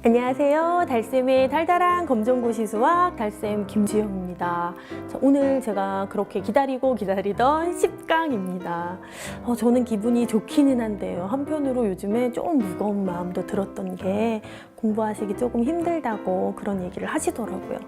안녕하세요. 달쌤의 달달한 검정고시 수학 달쌤 김지영입니다. 오늘 제가 그렇게 기다리던 10강입니다. 저는 기분이 좋기는 한데요. 한편으로 요즘에 조금 무거운 마음도 들었던 게 공부하시기 조금 힘들다고 그런 얘기를 하시더라고요.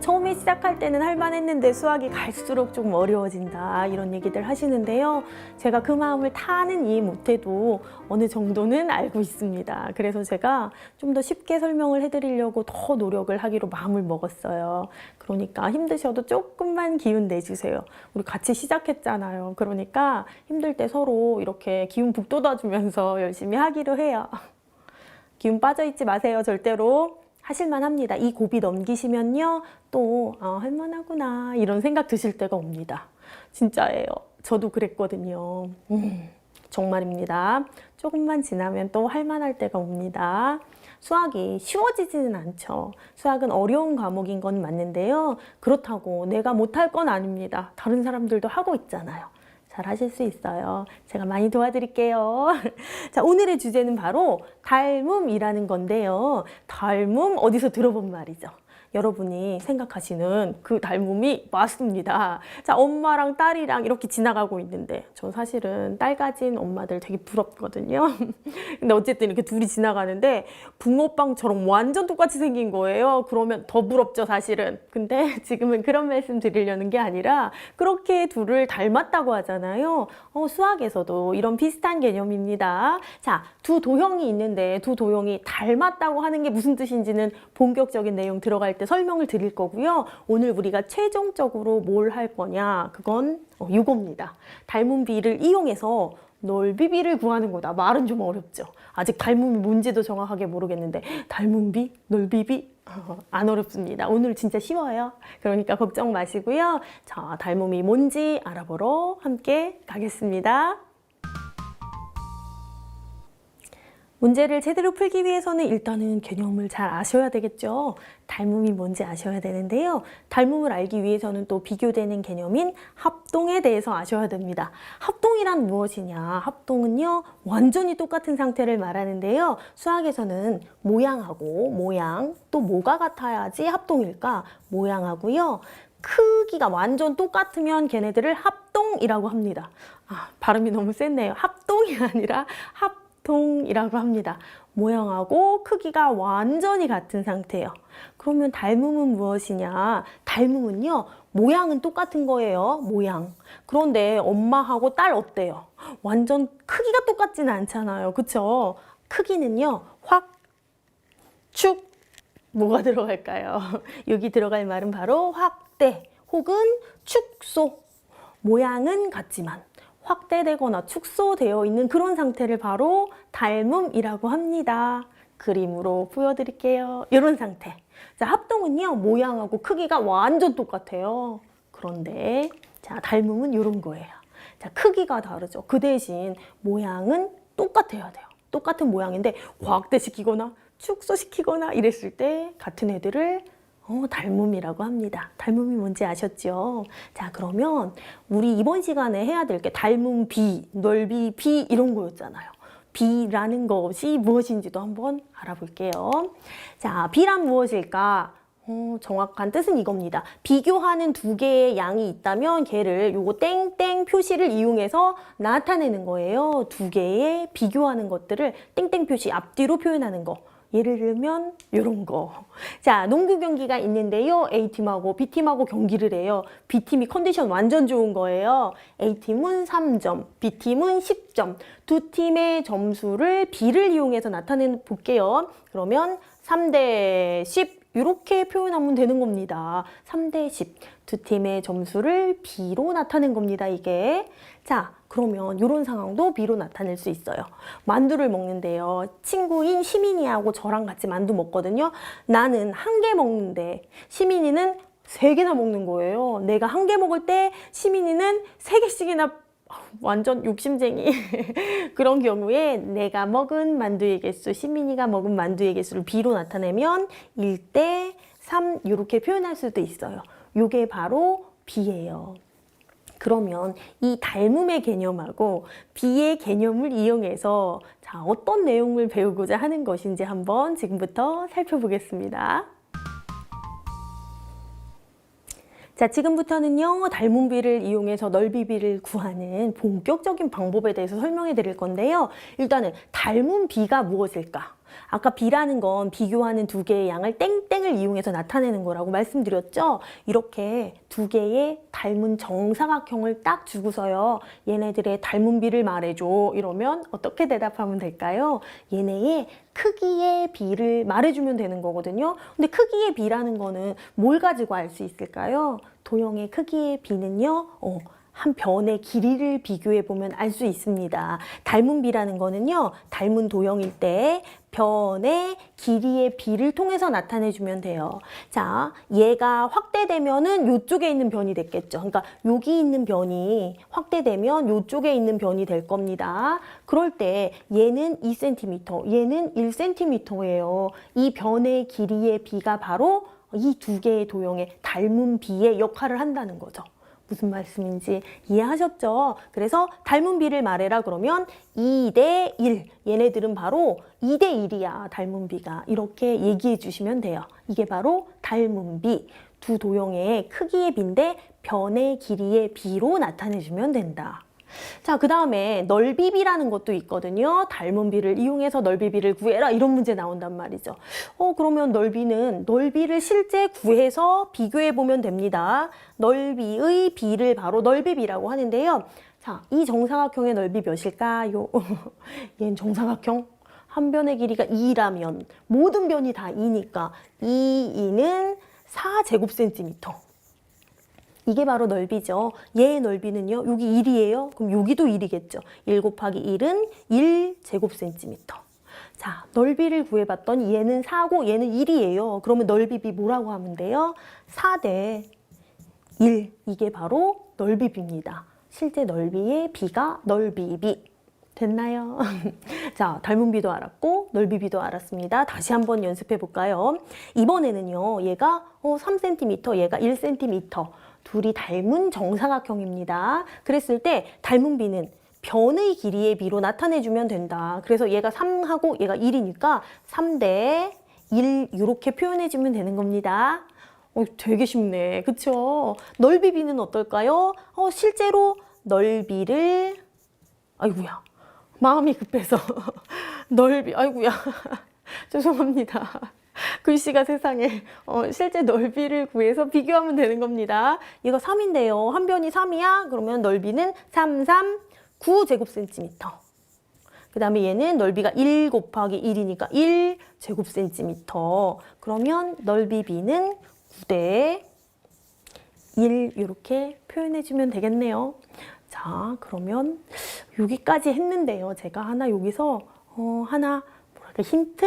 처음에 시작할 때는 할만했는데 수학이 갈수록 조금 어려워진다 이런 얘기들 하시는데요. 제가 그 마음을 다는 이해 못해도 어느 정도는 알고 있습니다. 그래서 제가 좀 더 쉽게 설명을 해드리려고 더 노력을 하기로 마음을 먹었어요. 그러니까 힘드셔도 조금만 기운 내주세요. 우리 같이 시작했잖아요. 그러니까 힘들 때 서로 이렇게 기운 북돋아주면서 열심히 하기로 해요. 기운 빠져있지 마세요. 절대로. 하실만 합니다. 이 고비 넘기시면요. 또 할만하구나 이런 생각 드실 때가 옵니다. 진짜예요. 저도 그랬거든요. 정말입니다. 조금만 지나면 또 할만할 때가 옵니다. 수학이 쉬워지지는 않죠. 수학은 어려운 과목인 건 맞는데요. 그렇다고 내가 못할 건 아닙니다. 다른 사람들도 하고 있잖아요. 잘 하실 수 있어요. 제가 많이 도와드릴게요. 자, 오늘의 주제는 바로 닮음이라는 건데요. 닮음 어디서 들어본 말이죠? 여러분이 생각하시는 그 닮음이 맞습니다. 자, 엄마랑 딸이랑 이렇게 지나가고 있는데 전 사실은 딸 가진 엄마들 되게 부럽거든요. 근데 어쨌든 이렇게 둘이 지나가는데 붕어빵처럼 완전 똑같이 생긴 거예요. 그러면 더 부럽죠, 사실은. 근데 지금은 그런 말씀 드리려는 게 아니라 그렇게 둘을 닮았다고 하잖아요. 수학에서도 이런 비슷한 개념입니다. 자, 두 도형이 있는데 두 도형이 닮았다고 하는 게 무슨 뜻인지는 본격적인 내용 들어갈 때 설명을 드릴 거고요. 오늘 우리가 최종적으로 뭘 할 거냐, 그건 이겁니다. 닮은 비를 이용해서 넓이 비를 구하는 거다. 말은 좀 어렵죠. 아직 닮음이 뭔지도 정확하게 모르겠는데 닮은 비, 넓이 비 안 어렵습니다. 오늘 진짜 쉬워요. 그러니까 걱정 마시고요. 자, 닮음이 뭔지 알아보러 함께 가겠습니다. 문제를 제대로 풀기 위해서는 일단은 개념을 잘 아셔야 되겠죠. 닮음이 뭔지 아셔야 되는데요. 닮음을 알기 위해서는 또 비교되는 개념인 합동에 대해서 아셔야 됩니다. 합동이란 무엇이냐? 합동은요, 완전히 똑같은 상태를 말하는데요. 수학에서는 모양하고 모양, 또 뭐가 같아야지 합동일까? 모양하고요. 크기가 완전 똑같으면 걔네들을 합동이라고 합니다. 발음이 너무 셌네요. 합동이 아니라 합동이라고 합니다. 모양하고 크기가 완전히 같은 상태예요. 그러면 닮음은 무엇이냐? 닮음은요, 모양은 똑같은 거예요. 모양. 그런데 엄마하고 딸 어때요? 완전 크기가 똑같지는 않잖아요. 그쵸? 크기는요, 확, 축, 뭐가 들어갈까요? 여기 들어갈 말은 바로 확대 혹은 축소. 모양은 같지만 확대되거나 축소되어 있는 그런 상태를 바로 닮음이라고 합니다. 그림으로 보여드릴게요. 이런 상태. 자, 합동은요, 모양하고 크기가 완전 똑같아요. 그런데 자, 닮음은 이런 거예요. 자, 크기가 다르죠. 그 대신 모양은 똑같아야 돼요. 똑같은 모양인데 확대시키거나 축소시키거나 이랬을 때 같은 애들을 닮음이라고 합니다. 닮음이 뭔지 아셨죠? 자, 그러면 우리 이번 시간에 해야 될 게 닮음 비, 넓이 비 이런 거였잖아요. 비라는 것이 무엇인지도 한번 알아볼게요. 자, 비란 무엇일까? 정확한 뜻은 이겁니다. 비교하는 두 개의 양이 있다면 걔를 요거 땡땡 표시를 이용해서 나타내는 거예요. 두 개의 비교하는 것들을 땡땡 표시 앞뒤로 표현하는 거. 예를 들면 이런 거. 자, 농구 경기가 있는데요. A팀하고 B팀하고 경기를 해요. B팀이 컨디션 완전 좋은 거예요. A팀은 3점, B팀은 10점. 두 팀의 점수를 B를 이용해서 나타내 볼게요. 그러면 3대 10 이렇게 표현하면 되는 겁니다. 3대 10. 두 팀의 점수를 B로 나타낸 겁니다, 이게. 자, 그러면 이런 상황도 B로 나타낼 수 있어요. 만두를 먹는데요. 친구인 시민이하고 저랑 같이 만두 먹거든요. 나는 한 개 먹는데 시민이는 3개나 먹는 거예요. 내가 한 개 먹을 때 시민이는 3개씩이나 완전 욕심쟁이 그런 경우에 내가 먹은 만두의 개수, 시민이가 먹은 만두의 개수를 B로 나타내면 1대 3 이렇게 표현할 수도 있어요. 이게 바로 B예요. 그러면 이 닮음의 개념하고 비의 개념을 이용해서 자, 어떤 내용을 배우고자 하는 것인지 한번 지금부터 살펴보겠습니다. 자, 지금부터는요, 닮은 비를 이용해서 넓이 비를 구하는 본격적인 방법에 대해서 설명해 드릴 건데요. 일단은 닮은 비가 무엇일까? 아까 비라는 건 비교하는 두 개의 양을 땡땡을 이용해서 나타내는 거라고 말씀드렸죠? 이렇게 두 개의 닮은 정사각형을 딱 주고서요. 얘네들의 닮은 비를 말해줘. 이러면 어떻게 대답하면 될까요? 얘네의 크기의 비를 말해주면 되는 거거든요. 근데 크기의 비라는 거는 뭘 가지고 알 수 있을까요? 도형의 크기의 비는요. 한 변의 길이를 비교해 보면 알 수 있습니다. 닮은 비라는 거는요, 닮은 도형일 때 변의 길이의 비를 통해서 나타내 주면 돼요. 자, 얘가 확대되면은 이쪽에 있는 변이 됐겠죠. 그러니까 여기 있는 변이 확대되면 이쪽에 있는 변이 될 겁니다. 그럴 때 얘는 2cm, 얘는 1cm예요. 이 변의 길이의 비가 바로 이 두 개의 도형의 닮은 비의 역할을 한다는 거죠. 무슨 말씀인지 이해하셨죠? 그래서 닮은 비를 말해라 그러면 2대 1. 얘네들은 바로 2대 1이야, 닮은 비가. 이렇게 얘기해 주시면 돼요. 이게 바로 닮은 비. 두 도형의 크기의 비인데 변의 길이의 비로 나타내 주면 된다. 자, 그 다음에 넓이비라는 것도 있거든요. 닮은 비를 이용해서 넓이비를 구해라. 이런 문제 나온단 말이죠. 그러면 넓이를 실제 구해서 비교해 보면 됩니다. 넓이의 비를 바로 넓이비라고 하는데요. 자, 이 정사각형의 넓이 몇일까요? 얘는 정사각형. 한 변의 길이가 2라면 모든 변이 다 2니까 2는 4제곱센티미터. 이게 바로 넓이죠. 얘의 넓이는요. 여기 1이에요. 그럼 여기도 1이겠죠. 1 곱하기 1은 1제곱센티미터. 자, 넓이를 구해봤더니 얘는 4고 얘는 1이에요. 그러면 넓이비 뭐라고 하면 돼요? 4대 1. 이게 바로 넓이비입니다. 실제 넓이의 비가 넓이비. 됐나요? 자, 닮은 비도 알았고 넓이비도 알았습니다. 다시 한번 연습해 볼까요? 이번에는요. 얘가 3cm, 얘가 1cm. 둘이 닮은 정사각형입니다. 그랬을 때 닮은 비는 변의 길이의 비로 나타내주면 된다. 그래서 얘가 3하고 얘가 1이니까 3대 1 이렇게 표현해주면 되는 겁니다. 되게 쉽네. 그쵸? 넓이 비는 어떨까요? 실제로 넓이를 아이고야 마음이 급해서 아이고야 죄송합니다. 글씨가 세상에 실제 넓이를 구해서 비교하면 되는 겁니다. 얘가 3인데요. 한 변이 3이야? 그러면 넓이는 3, 9제곱센티미터. 그 다음에 얘는 넓이가 1 곱하기 1이니까 1제곱센티미터. 그러면 넓이 비는 9대 1 이렇게 표현해주면 되겠네요. 자, 그러면 여기까지 했는데요. 제가 하나 여기서 하나 힌트?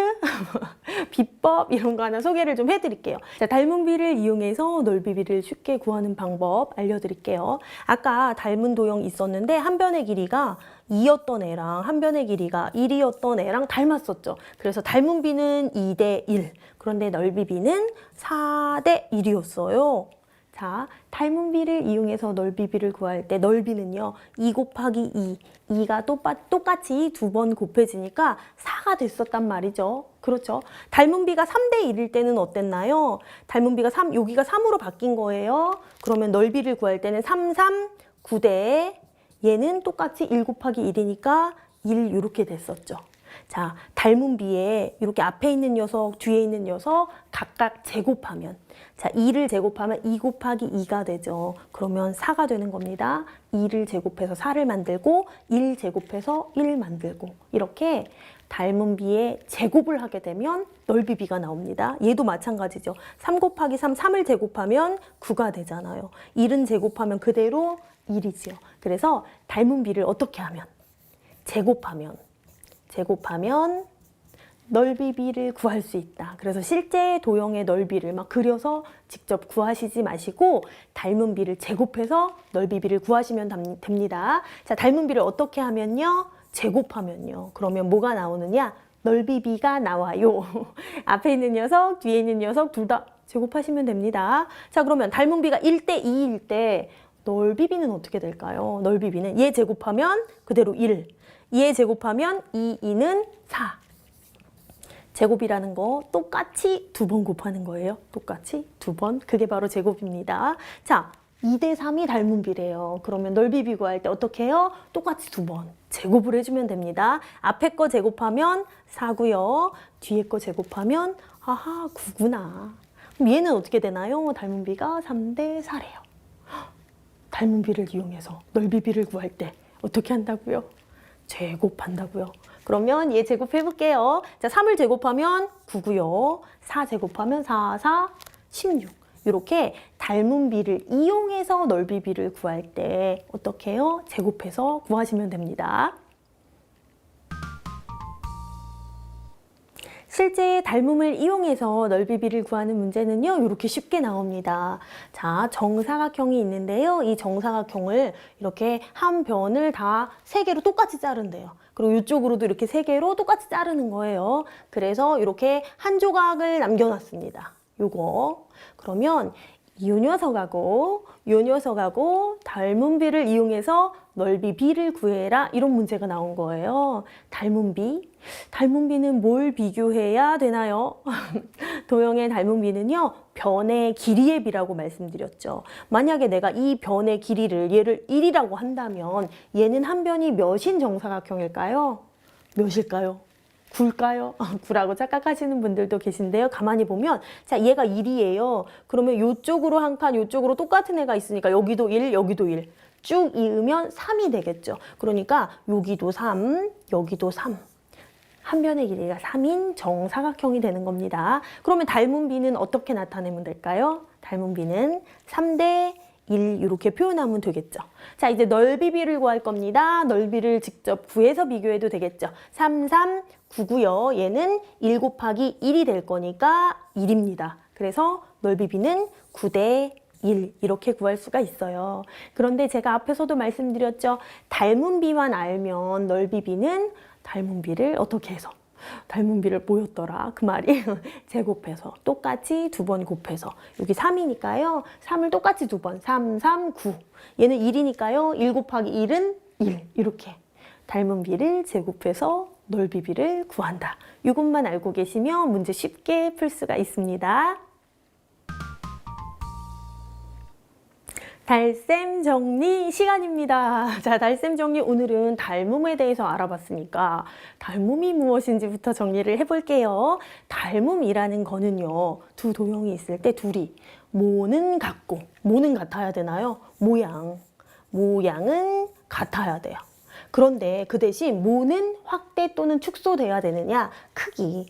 비법 이런 거 하나 소개를 좀 해드릴게요. 자, 닮은 비를 이용해서 넓이 비를 쉽게 구하는 방법 알려드릴게요. 아까 닮은 도형 있었는데 한 변의 길이가 2였던 애랑 한 변의 길이가 1이었던 애랑 닮았었죠. 그래서 닮은 비는 2대 1. 그런데 넓이 비는 4대 1이었어요. 자, 닮은 비를 이용해서 넓이 비를 구할 때 넓이는요. 2 곱하기 2. 2가 똑같이 두 번 곱해지니까 4가 됐었단 말이죠. 그렇죠? 닮은 비가 3대 1일 때는 어땠나요? 닮은 비가 여기가 3으로 바뀐 거예요. 그러면 넓이를 구할 때는 3, 9대 얘는 똑같이 1 곱하기 1이니까 1 이렇게 됐었죠. 자, 닮은 비에 이렇게 앞에 있는 녀석, 뒤에 있는 녀석 각각 제곱하면 자, 2를 제곱하면 2 곱하기 2가 되죠. 그러면 4가 되는 겁니다. 2를 제곱해서 4를 만들고 1 제곱해서 1 만들고 이렇게 닮은 비에 제곱을 하게 되면 넓이 비가 나옵니다. 얘도 마찬가지죠. 3 곱하기 3, 3을 제곱하면 9가 되잖아요. 1은 제곱하면 그대로 1이지요. 그래서 닮은 비를 어떻게 하면? 제곱하면 넓이 비를 구할 수 있다. 그래서 실제 도형의 넓이를 막 그려서 직접 구하시지 마시고 닮은 비를 제곱해서 넓이 비를 구하시면 됩니다. 자, 닮은 비를 어떻게 하면요? 제곱하면요. 그러면 뭐가 나오느냐? 넓이 비가 나와요. 앞에 있는 녀석, 뒤에 있는 녀석 둘 다 제곱하시면 됩니다. 자, 그러면 닮은 비가 1대 2일 때 넓이 b는 어떻게 될까요? 넓이 b는 얘 제곱하면 그대로 1, 얘 제곱하면 2, 2는 4. 제곱이라는 거 똑같이 2번 곱하는 거예요. 똑같이 2번. 그게 바로 제곱입니다. 자, 2대 3이 닮은 비래요. 그러면 넓이 비 구할 때 어떻게 해요? 똑같이 2번 제곱을 해주면 됩니다. 앞에 거 제곱하면 4고요. 뒤에 거 제곱하면 9구나. 그럼 얘는 어떻게 되나요? 닮은 비가 3대 4래요. 닮은 비를 이용해서 넓이 비를 구할 때 어떻게 한다고요? 제곱한다고요. 그러면 얘 제곱해 볼게요. 자, 3을 제곱하면 9고요. 4 제곱하면 4, 4, 16. 이렇게 닮은 비를 이용해서 넓이 비를 구할 때 어떻게 해요? 제곱해서 구하시면 됩니다. 실제 닮음을 이용해서 넓이 비를 구하는 문제는요, 이렇게 쉽게 나옵니다. 자, 정사각형이 있는데요. 이 정사각형을 이렇게 한 변을 다 3개로 똑같이 자른대요. 그리고 이쪽으로도 이렇게 3개로 똑같이 자르는 거예요. 그래서 이렇게 한 조각을 남겨놨습니다. 요거. 그러면 이 녀석하고 요 녀석하고 닮은 비를 이용해서 넓이 b를 구해라, 이런 문제가 나온 거예요. 닮은 비? 닮은 비는 뭘 비교해야 되나요? 도형의 닮은 비는요, 변의 길이의 비라고 말씀드렸죠. 만약에 내가 이 변의 길이를 얘를 1이라고 한다면 얘는 한 변이 몇인 정사각형일까요? 몇일까요? 9일까요? 9라고 착각하시는 분들도 계신데요. 가만히 보면, 자, 얘가 1이에요. 그러면 이쪽으로 한 칸, 이쪽으로 똑같은 애가 있으니까 여기도 1, 여기도 1. 쭉 이으면 3이 되겠죠. 그러니까 여기도 3, 여기도 3. 한 변의 길이가 3인 정사각형이 되는 겁니다. 그러면 닮은 비는 어떻게 나타내면 될까요? 닮은 비는 3대 1 이렇게 표현하면 되겠죠. 자, 이제 넓이 비를 구할 겁니다. 넓이를 직접 구해서 비교해도 되겠죠. 3, 3, 9고요. 얘는 1 곱하기 1이 될 거니까 1입니다. 그래서 넓이 비는 9대 1 이렇게 구할 수가 있어요. 그런데 제가 앞에서도 말씀드렸죠. 닮은 비만 알면 넓이 비는 닮은 비를 어떻게 해서? 닮은 비를 뭐였더라? 그 말이 제곱해서 똑같이 2번 곱해서 여기 3이니까요. 3을 똑같이 2번 3, 3, 9. 얘는 1이니까요. 1 곱하기 1은 1. 이렇게 닮은 비를 제곱해서 넓이 비를 구한다. 이것만 알고 계시면 문제 쉽게 풀 수가 있습니다. 달셈 정리 시간입니다. 자, 달셈 정리, 오늘은 닮음에 대해서 알아봤으니까 닮음이 무엇인지부터 정리를 해볼게요. 닮음이라는 거는요, 두 도형이 있을 때 둘이 모는 같고, 모는 같아야 되나요? 모양은 같아야 돼요. 그런데 그 대신 모는 확대 또는 축소돼야 되느냐?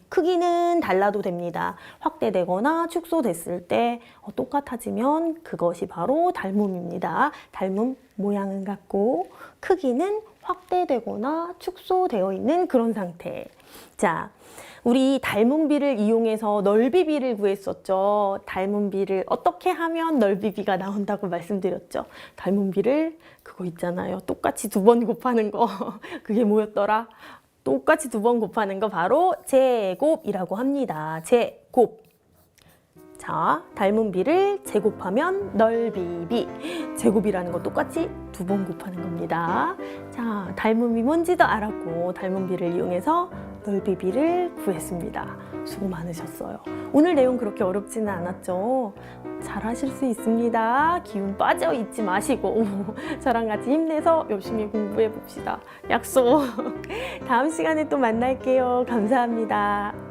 크기는 달라도 됩니다. 확대되거나 축소됐을 때 똑같아지면 그것이 바로 닮음입니다. 닮음, 모양은 같고 크기는 확대되거나 축소되어 있는 그런 상태. 자, 우리 닮은 비를 이용해서 넓이 비를 구했었죠. 닮은 비를 어떻게 하면 넓이 비가 나온다고 말씀드렸죠. 닮은 비를 그거 있잖아요. 똑같이 2번 곱하는 거. 그게 뭐였더라? 똑같이 2번 곱하는 거 바로 제곱이라고 합니다. 제곱. 자, 닮은 비를 제곱하면 넓이 비. 제곱이라는 거 똑같이 2번 곱하는 겁니다. 자, 닮음이 뭔지도 알았고 닮은 비를 이용해서 넓이 비를 구했습니다. 수고 많으셨어요. 오늘 내용 그렇게 어렵지는 않았죠? 잘하실 수 있습니다. 기운 빠져 있지 마시고 저랑 같이 힘내서 열심히 공부해 봅시다. 약속. 다음 시간에 또 만날게요. 감사합니다.